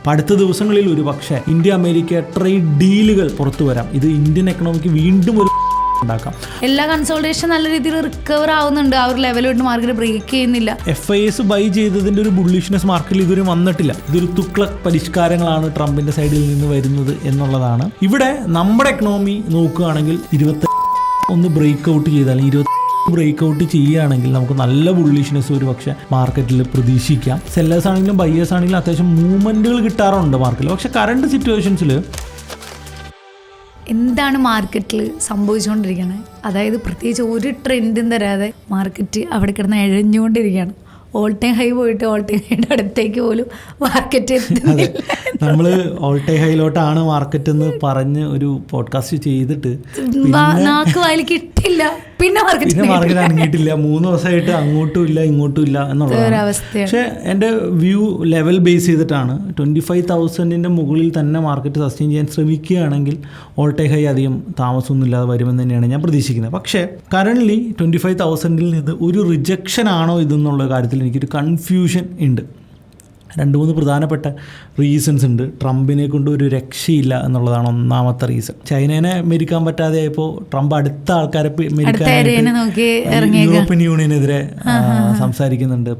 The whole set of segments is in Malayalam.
അപ്പോൾ അടുത്ത ദിവസങ്ങളിൽ ഒരു പക്ഷേ ഇന്ത്യ അമേരിക്ക ട്രേഡ് ഡീലുകൾ പുറത്തു വരാം. ഇത് ഇന്ത്യൻ എക്കണോമിക്ക് വീണ്ടും ഒരു ഉണ്ടാക്കാം. എല്ലാ കൺസോൾട്ടേഷൻ നല്ല രീതിയിൽ റിക്കവർ ആവുന്നുണ്ട്. ആ ഒരു ലെവലോട്ട് മാർക്കറ്റ് ബ്രേക്ക് ചെയ്യുന്നില്ല. FIS ബൈ ചെയ്തതിൻ്റെ ഒരു ബുള്ളിഷ്നെസ് മാർക്കറ്റിൽ ഇതുവരെ വന്നിട്ടില്ല. ഇതൊരു തുക്ലക് പരിഷ്കാരങ്ങളാണ് ട്രംപിന്റെ സൈഡിൽ നിന്ന് വരുന്നത് എന്നുള്ളതാണ്. ഇവിടെ നമ്മുടെ എക്കണോമി നോക്കുകയാണെങ്കിൽ 21 ബ്രേക്ക് ഔട്ട് ചെയ്താൽ 20 ബ്രേക്ക് ഔട്ട് ചെയ്യുകയാണെങ്കിൽ നമുക്ക് നല്ല ബുള്ളിഷ്നെസ് ഒരു പക്ഷേ മാർക്കറ്റിൽ പ്രതീക്ഷിക്കാം. സെല്ലേഴ്സ് ആണെങ്കിലും ബയേഴ്സ് ആണെങ്കിലും അത്യാവശ്യം മൂവ്മെന്റുകൾ കിട്ടാറുണ്ട് മാർക്കറ്റിൽ. പക്ഷെ കറണ്ട് സിറ്റുവേഷൻസിൽ എന്താണ് മാർക്കറ്റിൽ സംഭവിച്ചുകൊണ്ടിരിക്കുന്നത്? അതായത് പ്രത്യേകിച്ച് ഒരു ട്രെൻഡും തരാതെ മാർക്കറ്റ് അവിടെ കിടന്ന് എഴഞ്ഞുകൊണ്ടിരിക്കുകയാണ്. ഓൾ ടൈം ഹൈ പോയിട്ട് ഓൾ ടൈം ഹൈയുടെ അടുത്തേക്ക് പോലും മാർക്കറ്റ് എത്തുന്നില്ല. നമ്മൾ ഓൾ ടൈം ഹൈയിലോട്ടാണ് മാർക്കറ്റ് എന്ന് പറഞ്ഞ് ഒരു പോഡ്കാസ്റ്റ് ചെയ്തിട്ട് നാക്ക് വായിൽ കിട്ടില്ല, പിന്നെ മാർക്കറ്റ് അനങ്ങിയിട്ടില്ല. 3 ദിവസമായിട്ട് അങ്ങോട്ടും ഇല്ല ഇങ്ങോട്ടും ഇല്ല എന്നുള്ളതാണ്. പക്ഷേ എൻ്റെ വ്യൂ ലെവൽ ബേസ് ചെയ്തിട്ടാണ് 25,000 മുകളിൽ തന്നെ മാർക്കറ്റ് സസ്റ്റെയിൻ ചെയ്യാൻ ശ്രമിക്കുകയാണെങ്കിൽ ഓൾ ടൈം ഹൈ അധികം താമസമൊന്നുമില്ലാതെ വരുമെന്ന് തന്നെയാണ് ഞാൻ പ്രതീക്ഷിക്കുന്നത്. പക്ഷേ കറൻ്റ്ലി 25,000 നിന്ന് ഒരു റിജക്ഷൻ ആണോ ഇതെന്നുള്ള കാര്യത്തിൽ എനിക്കൊരു കൺഫ്യൂഷൻ ഉണ്ട്. 2-3 പ്രധാനപ്പെട്ട റീസൺസ് ഉണ്ട്. ട്രംപിനെ കൊണ്ട് ഒരു രക്ഷയില്ല എന്നുള്ളതാണ് ഒന്നാമത്തെ റീസൺ. ചൈനേനെ മെരിക്കാൻ പറ്റാതെ ആയപ്പോൾ ട്രംപ് അടുത്ത ആൾക്കാരെ യൂറോപ്യൻ യൂണിയനെതിരെ സംസാരിക്കുന്നുണ്ട്.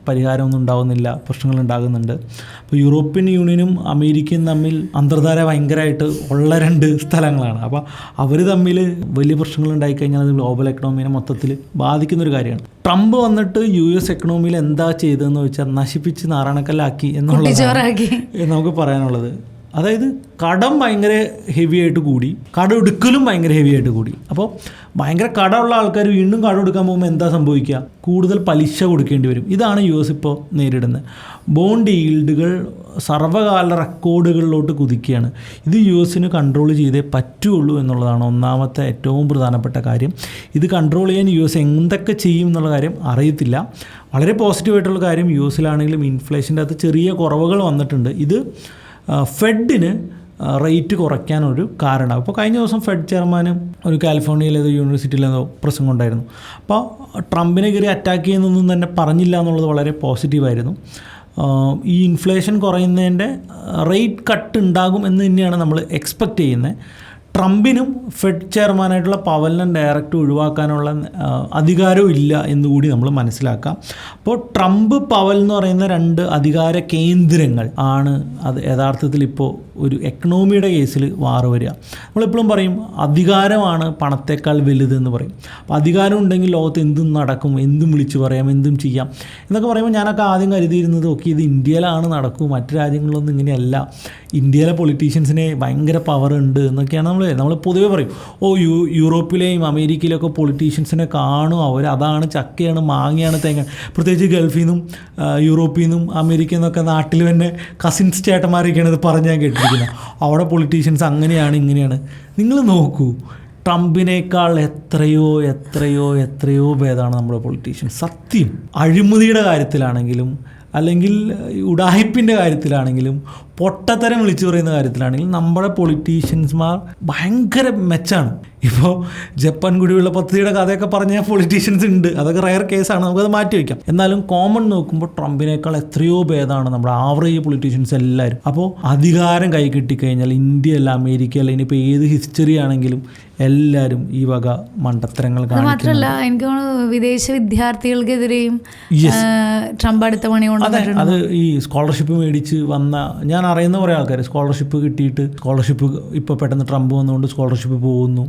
പരിഹാരമൊന്നും ഉണ്ടാവുന്നില്ല, പ്രശ്നങ്ങൾ ഉണ്ടാകുന്നുണ്ട്. അപ്പോൾ യൂറോപ്യൻ യൂണിയനും അമേരിക്കയും തമ്മിൽ അന്തർധാര ഭയങ്കരമായിട്ട് ഉള്ള 2 സ്ഥലങ്ങളാണ്. അപ്പോൾ അവർ തമ്മിൽ വലിയ പ്രശ്നങ്ങൾ ഉണ്ടായിക്കഴിഞ്ഞാൽ അത് ഗ്ലോബൽ എക്കണോമിനെ മൊത്തത്തിൽ ബാധിക്കുന്നൊരു കാര്യമാണ്. ട്രംപ് വന്നിട്ട് US എക്കണോമിയിൽ എന്താ ചെയ്തതെന്ന് വെച്ചാൽ നശിപ്പിച്ച് നാറാണക്കല്ലാക്കി എന്നുള്ളതാണ് നമുക്ക് പറയാനുള്ളത്. അതായത് കടം ഭയങ്കര ഹെവി ആയിട്ട് കൂടി, കടം എടുക്കലും ഭയങ്കര ഹെവി ആയിട്ട് കൂടി. അപ്പോൾ ഭയങ്കര കടമുള്ള ആൾക്കാർ വീണ്ടും കടം എടുക്കാൻ പോകുമ്പോൾ എന്താ സംഭവിക്കുക? കൂടുതൽ പലിശ കൊടുക്കേണ്ടി വരും. ഇതാണ് US ഇപ്പോൾ നേരിടുന്നത്. ബോണ്ട് ഈൽഡുകൾ സർവ്വകാല റെക്കോർഡുകളിലോട്ട് കുതിക്കുകയാണ്. ഇത് US കൺട്രോൾ ചെയ്തേ പറ്റുള്ളൂ എന്നുള്ളതാണ് ഒന്നാമത്തെ ഏറ്റവും പ്രധാനപ്പെട്ട കാര്യം. ഇത് കൺട്രോൾ ചെയ്യാൻ US എന്തൊക്കെ ചെയ്യും എന്നുള്ള കാര്യം അറിയത്തില്ല. വളരെ പോസിറ്റീവായിട്ടുള്ള കാര്യം US ഇൻഫ്ലേഷൻ്റെ അകത്ത് ചെറിയ കുറവുകൾ വന്നിട്ടുണ്ട്. ഇത് ഫെഡിന് റേറ്റ് കുറയ്ക്കാനൊരു കാരണമാണ്. അപ്പോൾ കഴിഞ്ഞ ദിവസം ഫെഡ് ചെയർമാനും ഒരു കാലിഫോർണിയയിലേതോ യൂണിവേഴ്സിറ്റിയിലേതോ പ്രസംഗം ഉണ്ടായിരുന്നു. അപ്പോൾ ട്രംപിനെ കയറി അറ്റാക്ക് ചെയ്യുന്നൊന്നും തന്നെ പറഞ്ഞില്ല എന്നുള്ളത് വളരെ പോസിറ്റീവായിരുന്നു. ഈ ഇൻഫ്ലേഷൻ കുറയുന്നതിൻ്റെ റേറ്റ് കട്ട് ഉണ്ടാകും എന്ന് തന്നെയാണ് നമ്മൾ എക്സ്പെക്റ്റ് ചെയ്യുന്നത്. ട്രംപിനും ഫെഡ് ചെയർമാനായിട്ടുള്ള പവലിനെ ഡയറക്റ്റ് ഒഴിവാക്കാനുള്ള അധികാരവും ഇല്ല എന്നുകൂടി നമ്മൾ മനസ്സിലാക്കാം. അപ്പോൾ ട്രംപ് പവൽ എന്ന് പറയുന്ന 2 അധികാര കേന്ദ്രങ്ങൾ ആണ് അത് യഥാർത്ഥത്തിൽ ഇപ്പോൾ ഒരു എക്കണോമിയുടെ കേസിൽ വാറ് വരിക. നമ്മളെപ്പോഴും പറയും അധികാരമാണ് പണത്തേക്കാൾ വലുതെന്ന് പറയും. അപ്പോൾ അധികാരം ഉണ്ടെങ്കിൽ ലോകത്ത് എന്തും നടക്കും, എന്തും വിളിച്ചു പറയാം, എന്തും ചെയ്യാം എന്നൊക്കെ പറയുമ്പോൾ ഞാനൊക്കെ ആദ്യം കരുതിയിരുന്നത് ഓക്കെ ഇത് ഇന്ത്യയിലാണ് നടക്കും, മറ്റു രാജ്യങ്ങളിലൊന്നും ഇങ്ങനെയല്ല, ഇന്ത്യയിലെ പൊളിറ്റീഷ്യൻസിന് ഭയങ്കര പവർ ഉണ്ട് എന്നൊക്കെയാണ് നമ്മൾ പൊതുവെ പറയും. യൂറോപ്പിലെയും അമേരിക്കയിലൊക്കെ പൊളിറ്റീഷ്യൻസിനെ കാണും, അവർ അതാണ് ചക്കയാണ് മാങ്ങയാണ് തേങ്ങ. പ്രത്യേകിച്ച് ഗൾഫിൽ നിന്നും യൂറോപ്പിൽ നിന്നും അമേരിക്കയിൽ നിന്നൊക്കെ നാട്ടിൽ തന്നെ കസിൻസ് ചേട്ടന്മാരൊക്കെയാണ് ഇത് പറഞ്ഞ് ഞാൻ കേട്ടിരിക്കുന്നത്. അവിടെ പൊളിറ്റീഷ്യൻസ് അങ്ങനെയാണ് ഇങ്ങനെയാണ്. നിങ്ങൾ നോക്കൂ, ട്രംപിനേക്കാൾ എത്രയോ എത്രയോ എത്രയോ ഭേദമാണ് നമ്മുടെ പൊളിറ്റീഷ്യൻസ്. സത്യം, അഴിമതിയുടെ കാര്യത്തിലാണെങ്കിലും അല്ലെങ്കിൽ ഉഡായിപ്പിൻ്റെ കാര്യത്തിലാണെങ്കിലും പൊട്ടത്തരം വിളിച്ചു പറയുന്ന കാര്യത്തിലാണെങ്കിലും നമ്മുടെ പൊളിറ്റീഷ്യൻസ്മാർ ഭയങ്കര മെച്ചാണ്. ഇപ്പോൾ ജപ്പാൻ കുടിവെള്ള പദ്ധതിയുടെ കഥയൊക്കെ പറഞ്ഞ പൊളിറ്റീഷ്യൻസ് ഉണ്ട്, അതൊക്കെ റയർ കേസാണ്, നമുക്കത് മാറ്റി വയ്ക്കാം. എന്നാലും കോമൺ നോക്കുമ്പോൾ ട്രംപിനേക്കാൾ എത്രയോ ഭേദമാണ് നമ്മുടെ ആവറേജ് പൊളിറ്റീഷ്യൻസ് എല്ലാവരും. അപ്പോൾ അധികാരം കൈ കിട്ടിക്കഴിഞ്ഞാൽ ഇന്ത്യ അല്ല അമേരിക്ക അല്ല ഇനിയിപ്പോൾ ഏത് ഹിസ്റ്ററി ആണെങ്കിലും എല്ലാവരും ഈ വക മണ്ടത്തരങ്ങൾ കാണിക്കുന്നു. മാത്രമല്ല എനിക്ക് തോന്നുന്നു വിദേശ വിദ്യാർത്ഥികൾക്കെതിരെയും ട്രംപ് അടുത്ത പണി കൊണ്ടുവന്നിട്ടുണ്ട്. അത് ഈ സ്കോളർഷിപ്പ് മേടിച്ച് വന്ന ഞാൻ അറിയുന്ന കുറേ ആൾക്കാർ സ്കോളർഷിപ്പ് കിട്ടിയിട്ട് സ്കോളർഷിപ്പ് ഇപ്പോൾ പെട്ടെന്ന് ട്രംപ് വന്നുകൊണ്ട് സ്കോളർഷിപ്പ് പോകുന്നു,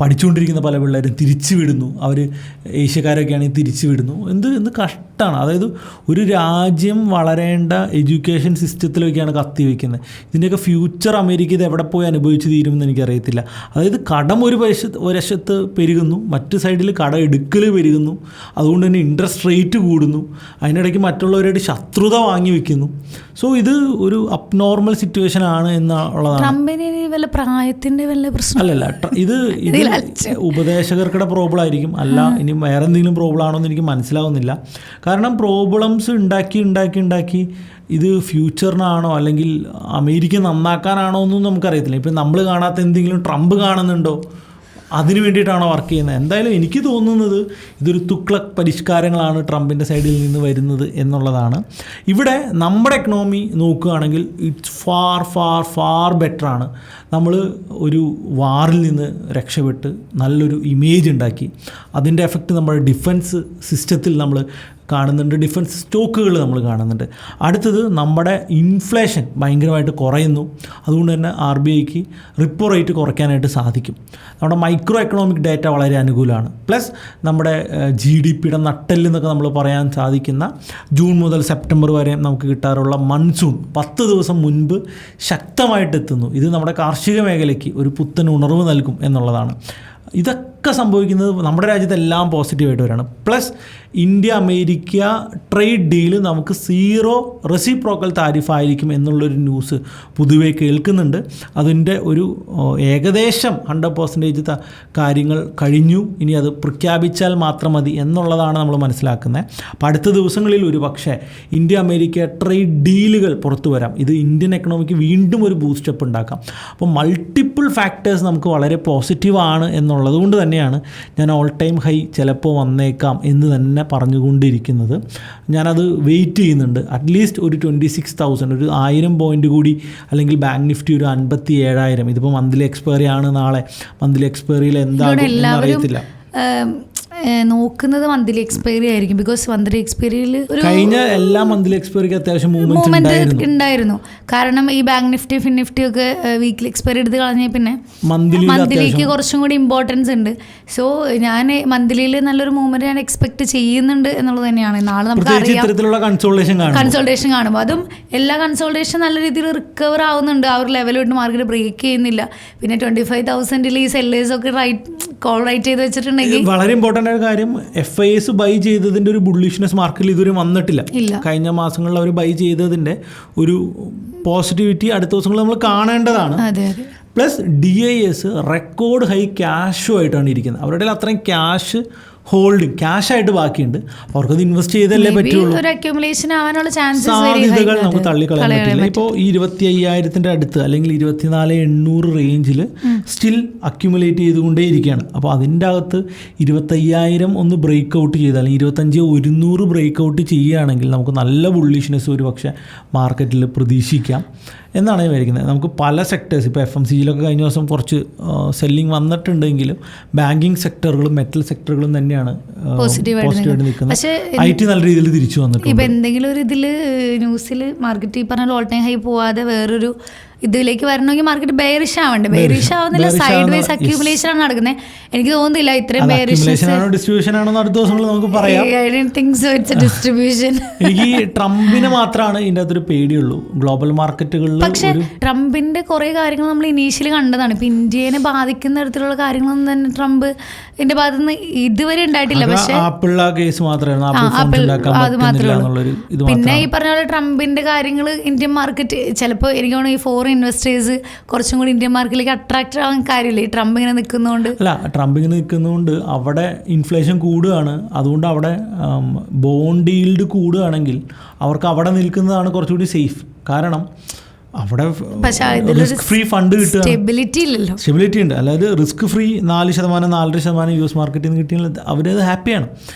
പഠിച്ചുകൊണ്ടിരിക്കുന്ന പല പിള്ളേരും തിരിച്ചു വിടുന്നു, അവർ ഏഷ്യക്കാരൊക്കെ ആണെങ്കിൽ തിരിച്ചു വിടുന്നു. എന്ത് കഷ്ടമാണ്. അതായത് ഒരു രാജ്യം വളരേണ്ട എഡ്യൂക്കേഷൻ സിസ്റ്റത്തിലൊക്കെയാണ് കത്തി വയ്ക്കുന്നത്. ഇതിൻ്റെയൊക്കെ ഫ്യൂച്ചർ അമേരിക്ക ഇത് എവിടെ പോയി അനുഭവിച്ച് തീരുമെന്ന് എനിക്കറിയത്തില്ല. അതായത് കടം ഒരു വശത്ത് പെരുകുന്നു, മറ്റു സൈഡിൽ കട എടുക്കൽ പെരുകുന്നു, അതുകൊണ്ട് തന്നെ ഇൻട്രസ്റ്റ് റേറ്റ് കൂടുന്നു, അതിനിടയ്ക്ക് മറ്റുള്ളവരായിട്ട് ശത്രുത വാങ്ങി വെക്കുന്നു. സോ ഇത് ഒരു അബ്നോർമൽ സിറ്റുവേഷൻ ആണ് എന്നുള്ളതാണ്. അല്ലല്ല, ഇത് ഉപദേശകർക്കുടെ പ്രോബ്ലം ആയിരിക്കും, അല്ല ഇനി വേറെ എന്തെങ്കിലും പ്രോബ്ലം ആണോ എന്ന് എനിക്ക് മനസ്സിലാവുന്നില്ല. കാരണം പ്രോബ്ലംസ് ഉണ്ടാക്കി ഇത് ഫ്യൂച്ചറിനാണോ അല്ലെങ്കിൽ അമേരിക്ക നന്നാക്കാനാണോ എന്നും നമുക്കറിയത്തില്ല. ഇപ്പം നമ്മൾ കാണാത്ത എന്തെങ്കിലും ട്രംപ് കാണുന്നുണ്ടോ? അതിന് വേണ്ടിയിട്ടാണോ വർക്ക് ചെയ്യുന്നത്? എന്തായാലും എനിക്ക് തോന്നുന്നത് ഇതൊരു തുക്ലക് പരിഷ്കാരങ്ങളാണ് ട്രംപിൻ്റെ സൈഡിൽ നിന്ന് വരുന്നത് എന്നുള്ളതാണ്. ഇവിടെ നമ്മുടെ എക്കണോമി നോക്കുകയാണെങ്കിൽ ഇറ്റ്സ് ഫാർ ഫാർ ഫാർ ബെറ്ററാണ്. നമ്മൾ ഒരു വാറിൽ നിന്ന് രക്ഷപ്പെട്ട് നല്ലൊരു ഇമേജ് ഉണ്ടാക്കി, അതിൻ്റെ എഫക്റ്റ് നമ്മുടെ ഡിഫൻസ് സിസ്റ്റത്തിൽ നമ്മൾ കാണുന്നുണ്ട്, ഡിഫൻസ് സ്റ്റോക്കുകൾ നമ്മൾ കാണുന്നുണ്ട്. അടുത്തത് നമ്മുടെ ഇൻഫ്ലേഷൻ ഭയങ്കരമായിട്ട് കുറയുന്നു. അതുകൊണ്ട് തന്നെ RBIക്ക് റിപ്പോ റേറ്റ് കുറയ്ക്കാനായിട്ട് സാധിക്കും. നമ്മുടെ മൈക്രോ എക്കണോമിക് ഡാറ്റ വളരെ അനുകൂലമാണ്. പ്ലസ് നമ്മുടെ GDPയുടെ നട്ടെല്ലെന്നൊക്കെ നമ്മൾ പറയാൻ സാധിക്കുന്ന ജൂൺ മുതൽ സെപ്റ്റംബർ വരെ നമുക്ക് കിട്ടാറുള്ള മൺസൂൺ 10 ദിവസം മുൻപ് ശക്തമായിട്ട് എത്തുന്നു. ഇത് നമ്മുടെ കാർഷിക മേഖലയ്ക്ക് ഒരു പുത്തൻ ഉണർവ് നൽകും എന്നുള്ളതാണ്. ഇതൊക്കെ സംഭവിക്കുന്നത് നമ്മുടെ രാജ്യത്തെല്ലാം പോസിറ്റീവായിട്ട് വരാണ്. Plus India America trade deal നമുക്ക് 0 റെസിപ്രോക്കൽ താരിഫായിരിക്കും എന്നുള്ളൊരു ന്യൂസ് പൊതുവെ കേൾക്കുന്നുണ്ട്. അതിൻ്റെ ഒരു ഏകദേശം 100% കാര്യങ്ങൾ കഴിഞ്ഞു. ഇനി അത് പ്രഖ്യാപിച്ചാൽ മാത്രം മതി എന്നുള്ളതാണ് നമ്മൾ മനസ്സിലാക്കുന്നത്. അപ്പോൾ അടുത്ത ദിവസങ്ങളിൽ ഒരു പക്ഷേ ഇന്ത്യ അമേരിക്ക ട്രേഡ് ഡീലുകൾ പുറത്തു വരാം. ഇത് ഇന്ത്യൻ എക്കണോമിക്ക് വീണ്ടും ഒരു ബൂസ്റ്റപ്പ് ഉണ്ടാക്കാം. അപ്പോൾ മൾട്ടിപ്പിൾ ഫാക്ടേഴ്സ് നമുക്ക് വളരെ പോസിറ്റീവാണ് എന്നുള്ളത് കൊണ്ട് തന്നെയാണ് ഞാൻ ഓൾ ടൈം ഹൈ ചിലപ്പോൾ വന്നേക്കാം എന്ന് തന്നെ പറഞ്ഞുകൊണ്ടിരിക്കുന്നത്. ഞാനത് വെയിറ്റ് ചെയ്യുന്നുണ്ട്. അറ്റ്ലീസ്റ്റ് ഒരു 26,000, ഒരു 1000 പോയിൻ്റ് കൂടി, അല്ലെങ്കിൽ ബാങ്ക് നിഫ്റ്റി ഒരു 57,000. ഇതിപ്പോൾ മന്ത്ലി എക്സ്പയറി ആണ്. നാളെ മന്ത്ലി എക്സ്പയറിയിൽ എന്താകും എന്നറിയത്തില്ല. നോക്കുന്നത് മന്ത്ലി എക്സ്പയറി ആയിരിക്കും. ബിക്കോസ് മന്ത്ലി എക്സ്പയറിയിൽ കഴിഞ്ഞ എല്ലാ മന്ത്ലി എക്സ്പയറിക്ക് അത്യാവശ്യം മൂവ്മെന്റ് ഉണ്ടായിരുന്നു. കാരണം ഈ ബാങ്ക് നിഫ്റ്റി ഫിൻ നിഫ്റ്റി ഒക്കെ വീക്കിലി എക്സ്പയറി എടുത്ത് കളഞ്ഞ പിന്നെ മന്ത്ലിക്ക് കുറച്ചും കൂടി ഇമ്പോർട്ടൻസ് ഉണ്ട്. സോ ഞാൻ മന്ത്ലിയിൽ നല്ലൊരു മൂവ്മെന്റ് ഞാൻ എക്സ്പെക്ട് ചെയ്യുന്നുണ്ട് എന്നുള്ളത് തന്നെയാണ്. നാളെ നമുക്ക് അറിയാം കൺസോൾട്ടേഷൻ കാണുമ്പോൾ അതും എല്ലാ കൺസോൾട്ടേഷൻ നല്ല രീതിയിൽ റിക്കവർ ആവുന്നുണ്ട്. ആ ഒരു ലെവൽ വിട്ട് മാർക്കറ്റ് ബ്രേക്ക് ചെയ്യുന്നില്ല. പിന്നെ 25,000 ഈ സെല്ലേഴ്സ് ഒക്കെ കോൾ റൈറ്റ് ചെയ്ത് വെച്ചിട്ടുണ്ടെങ്കിൽ വളരെ ഇമ്പോർട്ടൻ്റ് ആയ കാര്യം, FIS ബൈ ചെയ്തതിൻ്റെ ഒരു ബുള്ളിഷ്നെസ് മാർക്കറ്റിൽ ഇതുവരെ വന്നിട്ടില്ല. കഴിഞ്ഞ മാസങ്ങളിൽ അവർ ബൈ ചെയ്തതിൻ്റെ ഒരു പോസിറ്റിവിറ്റി അടുത്ത ദിവസങ്ങളിൽ നമ്മൾ കാണേണ്ടതാണ്. പ്ലസ് DIS റെക്കോർഡ് ഹൈ ക്യാഷുമായിട്ടാണ് ഇരിക്കുന്നത്. അവരുടെ അത്രയും ക്യാഷ് ഹോൾഡിങ് ക്യാഷായിട്ട് ബാക്കിയുണ്ട്. അവർക്കത് ഇൻവെസ്റ്റ് ചെയ്തല്ലേ പറ്റുള്ളൂ. സാധ്യതകൾ നമുക്ക് തള്ളിക്കളയാൻ പറ്റില്ല. ഇപ്പോൾ ഈ 25,000 അടുത്ത് അല്ലെങ്കിൽ 24,800 റേഞ്ചിൽ സ്റ്റിൽ അക്യുമുലേറ്റ് ചെയ്തുകൊണ്ടേ ഇരിക്കുകയാണ്. അപ്പോൾ അതിൻ്റെ അകത്ത് 25,000 ഒന്ന് ബ്രേക്ക് ഔട്ട് ചെയ്താൽ, അല്ലെങ്കിൽ 25,100 ബ്രേക്ക് ഔട്ട് ചെയ്യുകയാണെങ്കിൽ നമുക്ക് നല്ല ബുള്ളിഷ്നെസ് ഒരു പക്ഷേ മാർക്കറ്റിൽ പ്രതീക്ഷിക്കാം എന്നാണ് ഞാൻ വിചാരിക്കുന്നത്. നമുക്ക് പല സെക്ടേഴ്സ്, ഇപ്പോൾ FMCGയിലൊക്കെ കഴിഞ്ഞ ദിവസം കുറച്ച് സെല്ലിംഗ് വന്നിട്ടുണ്ടെങ്കിലും ബാങ്കിങ് സെക്ടറുകളും മെറ്റൽ സെക്ടറുകളും തന്നെയാണ് പോസിറ്റീവായിട്ട് നിൽക്കുന്നത്. IT നല്ല രീതിയിൽ തിരിച്ചു വന്നിട്ടുണ്ട്. ഇപ്പം എന്തെങ്കിലും ഒരു ഇതിൽ ന്യൂസിൽ മാർക്കറ്റ് ഈ പറഞ്ഞ ഓൾ ടൈം ഹൈ പോവാതെ വേറൊരു ഇതിലേക്ക് വരണമെങ്കിൽ മാർക്കറ്റ് ബെയറിഷ് ആവണ്ടേ? ബെയറിഷ് ആവുന്നില്ല, സൈഡ് വൈസ് അക്യൂമുലേഷൻ ആണ് നടക്കുന്നത്. എനിക്ക് തോന്നുന്നില്ല ഇത്രയും ഡിസ്ട്രിബ്യൂഷൻ ആണോ അടുത്ത ദിവസങ്ങളിൽ നമുക്ക് പറയാം. ഡിസ്ട്രിബ്യൂഷൻ എനിക്ക് ട്രംപിനെ മാത്രമാണ് ഇതിൻ്റെ അകത്തൊരു പേടിയുള്ളൂ ഗ്ലോബൽ മാർക്കറ്റുകളിൽ. പക്ഷേ ട്രംപിന്റെ കുറെ കാര്യങ്ങൾ നമ്മൾ ഇനീഷ്യലി കണ്ടതാണ്. ഇപ്പൊ ഇന്ത്യനെ ബാധിക്കുന്ന തരത്തിലുള്ള കാര്യങ്ങളൊന്നും തന്നെ ട്രംപിന്റെ ഭാഗത്ത് നിന്ന് ഇതുവരെ ഉണ്ടായിട്ടില്ല. പക്ഷേ ആപ്പിൾ കേസ് മാത്രമേ, പിന്നെ ഈ പറഞ്ഞ പോലെ ട്രംപിന്റെ കാര്യങ്ങൾ ഇന്ത്യൻ മാർക്കറ്റ് ചിലപ്പോൾ എനിക്ക് തോന്നുന്നു ഈ ഫോറിൻ ഇൻവെസ്റ്റേഴ്സ് കുറച്ചും കൂടി ഇന്ത്യൻ മാർക്കറ്റിലേക്ക് അട്രാക്ട് ആവാൻ കാര്യമില്ല ഈ ട്രംപ് ഇങ്ങനെ നിൽക്കുന്നതുകൊണ്ട്. ട്രംപ് ഇങ്ങനെ നിൽക്കുന്നതുകൊണ്ട് അവിടെ ഇൻഫ്ലേഷൻ കൂടുകയാണ്. അതുകൊണ്ട് അവിടെ ബോണ്ട് ഈൽഡ് കൂടുകയാണെങ്കിൽ അവർക്ക് അവിടെ നിൽക്കുന്നതാണ് കുറച്ചുകൂടി സേഫ്. കാരണം അവിടെ റിസ്ക് ഫ്രീ ഫണ്ട് കിട്ടുക, സ്റ്റെബിലിറ്റി ഉണ്ട്. അതായത് റിസ്ക് ഫ്രീ 4%, 4.5% US മാർക്കറ്റിൽ നിന്ന് കിട്ടിയാൽ അവരത് ഹാപ്പിയാണ്.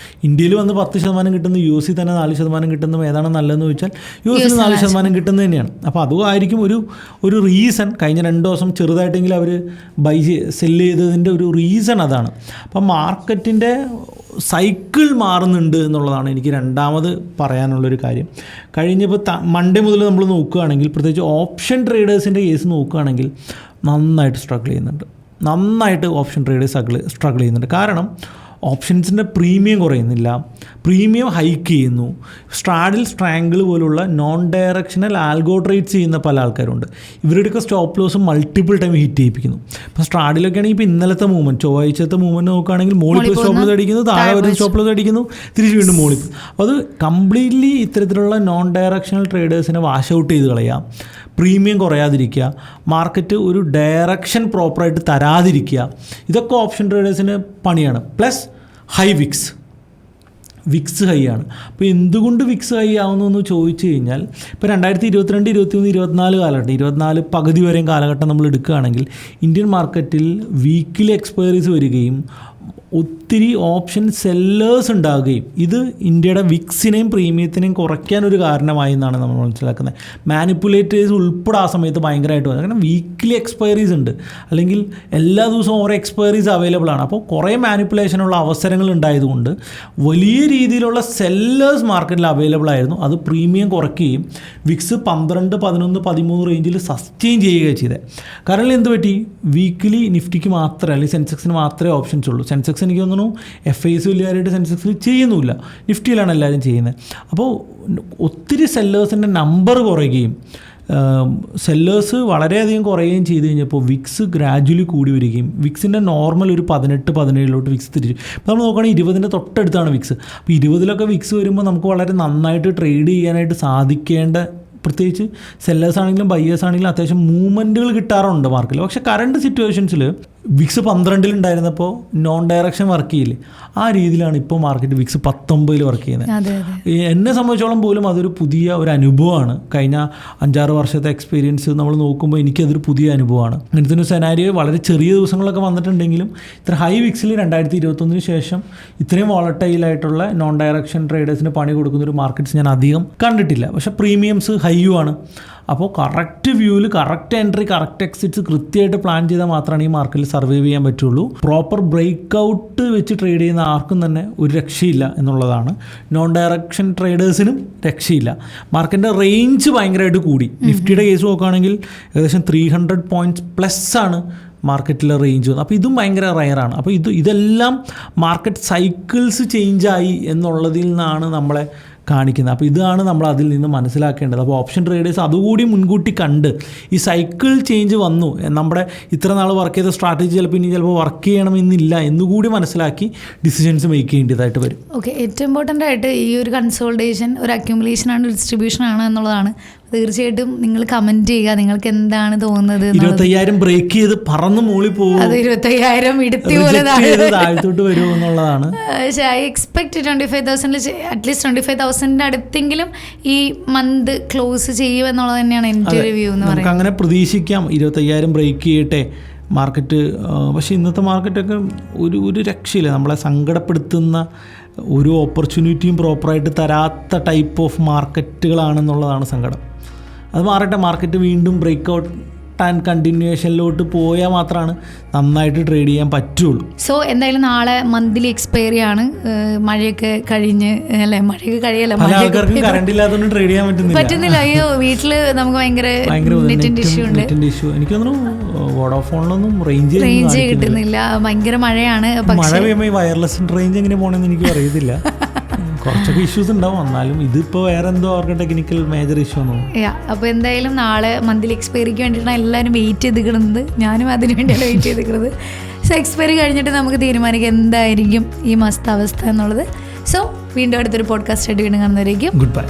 ഇന്ത്യയിൽ വന്ന് 10% കിട്ടുന്ന US തന്നെ 4% കിട്ടുന്നതും ഏതാണ് നല്ലതെന്ന് ചോദിച്ചാൽ US 4% കിട്ടുന്നത് തന്നെയാണ്. അപ്പോൾ അതുമായിരിക്കും ഒരു റീസൺ. കഴിഞ്ഞ 2 ദിവസം ചെറുതായിട്ടെങ്കിലും അവർ സെല്ല് ചെയ്തതിൻ്റെ ഒരു റീസൺ അതാണ്. അപ്പം മാർക്കറ്റിൻ്റെ സൈക്കിൾ മാറുന്നുണ്ട് എന്നുള്ളതാണ് എനിക്ക് രണ്ടാമത് പറയാനുള്ളൊരു കാര്യം. കഴിഞ്ഞപ്പോൾ മൺഡേ മുതൽ നമ്മൾ നോക്കുകയാണെങ്കിൽ, പ്രത്യേകിച്ച് ഓപ്ഷൻ ട്രേഡേഴ്സിൻ്റെ കേസ് നോക്കുകയാണെങ്കിൽ നന്നായിട്ട് ഓപ്ഷൻ ട്രേഡേഴ്സ് സ്ട്രഗിൾ ചെയ്യുന്നുണ്ട്. കാരണം ഓപ്ഷൻസിൻ്റെ പ്രീമിയം കുറയുന്നില്ല, പ്രീമിയം ഹൈക്ക് ചെയ്യുന്നു. സ്ട്രാഡിൽ സ്ട്രാങ്കിൾ പോലുള്ള നോൺ ഡയറക്ഷണൽ ആൽഗോ ട്രേഡ്സ് ചെയ്യുന്ന പല ആൾക്കാരുണ്ട്. ഇവരുടെയൊക്കെ stop loss multiple time hit ചെയ്യിപ്പിക്കുന്നു. ഇപ്പോൾ സ്ട്രാഡിലൊക്കെ ആണെങ്കിൽ ഇപ്പോൾ ഇന്നലത്തെ മൂവ്മെൻറ്റ്, ചൊവ്വാഴ്ചത്തെ മൂവ്മെൻറ്റ് നോക്കുകയാണെങ്കിൽ മോളിൽ സ്റ്റോപ്പ് ലോസ് അടിക്കുന്നു, താഴെ വരുന്ന സ്റ്റോപ്പ് ലോസ് അടിക്കുന്നു, തിരിച്ച് വീണ്ടും മോളിൽ. അപ്പോൾ അത് കംപ്ലീറ്റ്ലി ഇത്തരത്തിലുള്ള നോൺ ഡയറക്ഷണൽ ട്രേഡേഴ്സിനെ വാഷ് ഔട്ട് ചെയ്ത് കളയാം. പ്രീമിയം കുറയാതിരിക്കുക, മാർക്കറ്റ് ഒരു ഡയറക്ഷൻ പ്രോപ്പറായിട്ട് തരാതിരിക്കുക, ഇതൊക്കെ ഓപ്ഷൻ ട്രേഡേഴ്സിന് പണിയാണ്. Plus high VIX VIX high ആണ്. അപ്പോൾ എന്തുകൊണ്ട് വിക്സ് ഹൈ ആവുന്നു എന്ന് ചോദിച്ചു കഴിഞ്ഞാൽ, ഇപ്പോൾ 2022, 2023, 2024 കാലഘട്ടം, 2024 പകുതി വരെയും കാലഘട്ടം നമ്മൾ എടുക്കുകയാണെങ്കിൽ ഇന്ത്യൻ മാർക്കറ്റിൽ വീക്കിലി എക്സ്പയറീസ് വരികയും ഒത്തിരി ഓപ്ഷൻ സെല്ലേഴ്സ് ഉണ്ടാകുകയും ഇത് ഇന്ത്യയുടെ വിക്സിനെയും പ്രീമിയത്തിനെയും കുറയ്ക്കാനൊരു കാരണമായി എന്നാണ് നമ്മൾ മനസ്സിലാക്കുന്നത്. മാനിപ്പുലേറ്റേഴ്സ് ഉൾപ്പെടെ ആ സമയത്ത് ഭയങ്കരമായിട്ട് വന്നു. കാരണം വീക്കിലി എക്സ്പയറീസ് ഉണ്ട്, അല്ലെങ്കിൽ എല്ലാ ദിവസവും ഓരോ എക്സ്പയറീസ് അവൈലബിൾ ആണ്. അപ്പോൾ കുറേ മാനിപ്പുലേഷനുള്ള അവസരങ്ങൾ ഉണ്ടായതുകൊണ്ട് വലിയ രീതിയിലുള്ള സെല്ലേഴ്സ് മാർക്കറ്റിൽ അവൈലബിൾ ആയിരുന്നു. അത് പ്രീമിയം കുറയ്ക്കുകയും വിക്സ് 12, 11, 13 റേഞ്ചിൽ സസ്റ്റെയിൻ ചെയ്യുകയാണ് ചെയ്തത്. കാരണം എന്ത് പറ്റി, വീക്കിലി നിഫ്റ്റിക്ക് മാത്രമേ, അല്ലെങ്കിൽ സെൻസെക്സിന് മാത്രമേ ഓപ്ഷൻസ് ഉള്ളൂ. സെൻസെക്സ് എനിക്ക് തോന്നുന്നു FIs വലിയതായിട്ട് സെൻസെക്സിൽ ചെയ്യുന്നുമില്ല, നിഫ്റ്റിയിലാണ് എല്ലാവരും ചെയ്യുന്നത്. അപ്പോൾ ഒത്തിരി സെല്ലേഴ്സിൻ്റെ നമ്പർ കുറയുകയും സെല്ലേഴ്സ് വളരെയധികം കുറയുകയും ചെയ്ത് കഴിഞ്ഞപ്പോൾ വിക്സ് ഗ്രാജുവലി കൂടി വരികയും വിക്സിൻ്റെ നോർമൽ ഒരു 18, 17 വിക്സ് തിരിച്ചു. ഇപ്പോൾ നമ്മൾ നോക്കുകയാണെങ്കിൽ 20ൻ്റെ തൊട്ടടുത്താണ് വിക്സ്. അപ്പോൾ 20 വിക്സ് വരുമ്പോൾ നമുക്ക് വളരെ നന്നായിട്ട് ട്രേഡ് ചെയ്യാനായിട്ട് സാധിക്കേണ്ട, പ്രത്യേകിച്ച് സെല്ലേഴ്സ് ആണെങ്കിലും ബയ്യേഴ്സ് ആണെങ്കിലും അത്യാവശ്യം മൂവ്മെൻറ്റുകൾ കിട്ടാറുണ്ട് മാർക്കറ്റിൽ. പക്ഷേ കറണ്ട് സിറ്റുവേഷൻസിൽ വിക്സ് 12 ഉണ്ടായിരുന്നപ്പോൾ നോൺ ഡയറക്ഷൻ വർക്ക് ചെയ്യില്ലേ, ആ രീതിയിലാണ് ഇപ്പോൾ മാർക്കറ്റ് വിക്സ് 19 വർക്ക് ചെയ്യുന്നത്. എന്നെ സംബന്ധിച്ചോളം പോലും അതൊരു പുതിയ ഒരു അനുഭവമാണ്. കഴിഞ്ഞ 5-6 വർഷത്തെ എക്സ്പീരിയൻസ് നമ്മൾ നോക്കുമ്പോൾ എനിക്കതൊരു പുതിയ അനുഭവമാണ്. ഇങ്ങനത്തെ ഒരു സെനാരിയോ വളരെ ചെറിയ ദിവസങ്ങളൊക്കെ വന്നിട്ടുണ്ടെങ്കിലും ഇത്ര ഹൈ വിക്സിൽ 2021 ശേഷം ഇത്രയും വോളട്ടൈലായിട്ടുള്ള നോൺ ഡയറക്ഷൻ ട്രേഡേഴ്സിന് പണി കൊടുക്കുന്ന ഒരു മാർക്കറ്റ്സ് ഞാൻ അധികം കണ്ടിട്ടില്ല. പക്ഷേ പ്രീമിയംസ് ഹൈയും ആണ്. അപ്പോൾ കറക്റ്റ് വ്യൂവിൽ കറക്റ്റ് എൻട്രി, കറക്റ്റ് എക്സിറ്റ്സ് കൃത്യമായിട്ട് പ്ലാൻ ചെയ്താൽ മാത്രമാണ് ഈ മാർക്കറ്റിൽ സർവൈവ് ചെയ്യാൻ പറ്റുള്ളൂ. പ്രോപ്പർ ബ്രേക്ക് ഔട്ട് വെച്ച് ട്രേഡ് ചെയ്യുന്ന ആർക്കും തന്നെ ഒരു രക്ഷയില്ല എന്നുള്ളതാണ്. നോൺ ഡയറക്ഷൻ ട്രേഡേഴ്സിനും രക്ഷയില്ല. മാർക്കറ്റിൻ്റെ റേഞ്ച് ഭയങ്കരമായിട്ട് കൂടി. നിഫ്റ്റിയുടെ കേസ് നോക്കുകയാണെങ്കിൽ ഏകദേശം 300 പോയിൻറ്റ്സ് പ്ലസ് ആണ് മാർക്കറ്റിലെ റേഞ്ച് വന്നത്. അപ്പോൾ ഇതും ഭയങ്കര റയറാണ്. അപ്പോൾ ഇതെല്ലാം മാർക്കറ്റ് സൈക്കിൾസ് ചേഞ്ചായി എന്നുള്ളതിൽ നിന്നാണ് നമ്മളെ കാണിക്കുന്നത്. അപ്പോൾ ഇതാണ് നമ്മൾ അതിൽ നിന്ന് മനസ്സിലാക്കേണ്ടത്. അപ്പോൾ ഓപ്ഷൻ ട്രേഡേഴ്സ് അതുകൂടി മുൻകൂട്ടി കണ്ട് ഈ സൈക്കിൾ ചേഞ്ച് വന്നു, നമ്മുടെ ഇത്ര നാൾ വർക്ക് ചെയ്ത സ്ട്രാറ്റജി ചിലപ്പോൾ വർക്ക് ചെയ്യണമെന്നില്ല എന്നുകൂടി മനസ്സിലാക്കി ഡിസിഷൻസ് മേക്ക് ചെയ്യേണ്ടതായിട്ട് വരും. ഓക്കെ, ഏറ്റവും ഇമ്പോർട്ടൻ്റ് ആയിട്ട് ഈ ഒരു കൺസോൾട്ടേഷൻ ഒരു അക്യുമുലേഷനാണ്, ഡിസ്ട്രിബ്യൂഷൻ ആണ് എന്നുള്ളതാണ്. തീർച്ചയായിട്ടും നിങ്ങൾ കമന്റ് ചെയ്യുക, നിങ്ങൾക്ക് എന്താണ് തോന്നുന്നത്. 25,000 ബ്രേക്ക് ചെയ്ത് പറന്ന് മൂളി പോകും, 25,000 ഇടുത്തി പോലെ താഴ്ത്തോട്ട് വരും എന്നുള്ളതാണ്. ഐ എക്സ്പെക്ട് 25,000 അറ്റ്ലീസ്റ്റ് 25,000 അടുത്തെങ്കിലും ഈ മന്ത് ക്ലോസ് ചെയ്യും എന്നുള്ളത് തന്നെയാണ് എൻ്റെ ഒരു വ്യൂ എന്ന് പറയുന്നത്. നമുക്ക് അങ്ങനെ പ്രതീക്ഷിക്കാം 25,000 ബ്രേക്ക് ചെയ്യട്ടെ മാർക്കറ്റ്. പക്ഷേ ഇന്നത്തെ മാർക്കറ്റൊക്കെ ഒരു രക്ഷയില്ല. നമ്മളെ സങ്കടപ്പെടുത്തുന്ന ഒരു ഓപ്പർച്യൂണിറ്റിയും പ്രോപ്പറായിട്ട് തരാത്ത ടൈപ്പ് ഓഫ് മാർക്കറ്റുകളാണെന്നുള്ളതാണ് സങ്കടം. അത് മാറട്ടെ, മാർക്കറ്റ് വീണ്ടും ബ്രേക്ക് ഔട്ട് ആൻഡ് കണ്ടിന്യൂവേഷനിലോട്ട് പോയാൽ മാത്രമാണ് നന്നായിട്ട് ട്രേഡ് ചെയ്യാൻ പറ്റുള്ളൂ. സോ എന്തായാലും നാളെ മന്ത്ലി എക്സ്പയറി ആണ്. മഴയൊക്കെ കഴിഞ്ഞ് അല്ലേ, മഴയൊക്കെ കഴിയല്ല, പല ആൾക്കാർക്കും കറണ്ട് ഇല്ലാത്തതുകൊണ്ട് ട്രേഡ് ചെയ്യാൻ പറ്റുന്നില്ല. അയ്യോ, വീട്ടില് നമുക്ക് ഭയങ്കര നെറ്റിന്റെ ഇഷ്യൂ ഉണ്ട്. എനിക്ക് തോന്നുന്നു വോഡാഫോണിലൊന്നും റേഞ്ച് കിട്ടുന്നില്ല, ഭയങ്കര മഴയാണ്. മഴ പെയ്യുമ്പോൾ ഈ വയർലെസ് റേഞ്ച് എങ്ങനെ പോകണമെന്ന് എനിക്ക് അറിയത്തില്ല. കുറച്ചൊക്കെ ഇഷ്യൂസ് ഉണ്ടാവും, എന്നാലും ഇതിപ്പോൾ വേറെ എന്തോ അവർക്ക് ടെക്നിക്കൽ മേജർ ഇഷ്യൂ ഒന്നും. അപ്പോൾ എന്തായാലും നാളെ മന്ത്ലി എക്സ്പയറിക്ക് വേണ്ടിയിട്ടാണ് എല്ലാവരും വെയിറ്റ് ചെയ്തിരിക്കുന്നത്. ഞാനും അതിന് വേണ്ടിയാണ് വെയിറ്റ് ചെയ്തിരിക്കുന്നത്. സോ എക്സ്പയറി കഴിഞ്ഞിട്ട് നമുക്ക് തീരുമാനിക്കാം എന്തായിരിക്കും ഈ മാസത്തെ അവസ്ഥ എന്നുള്ളത്. സോ വീണ്ടും അടുത്തൊരു പോഡ്കാസ്റ്റ് ആയിട്ട് വീണ്ടും കാണുന്നവരേക്കും ഗുഡ് ബൈ.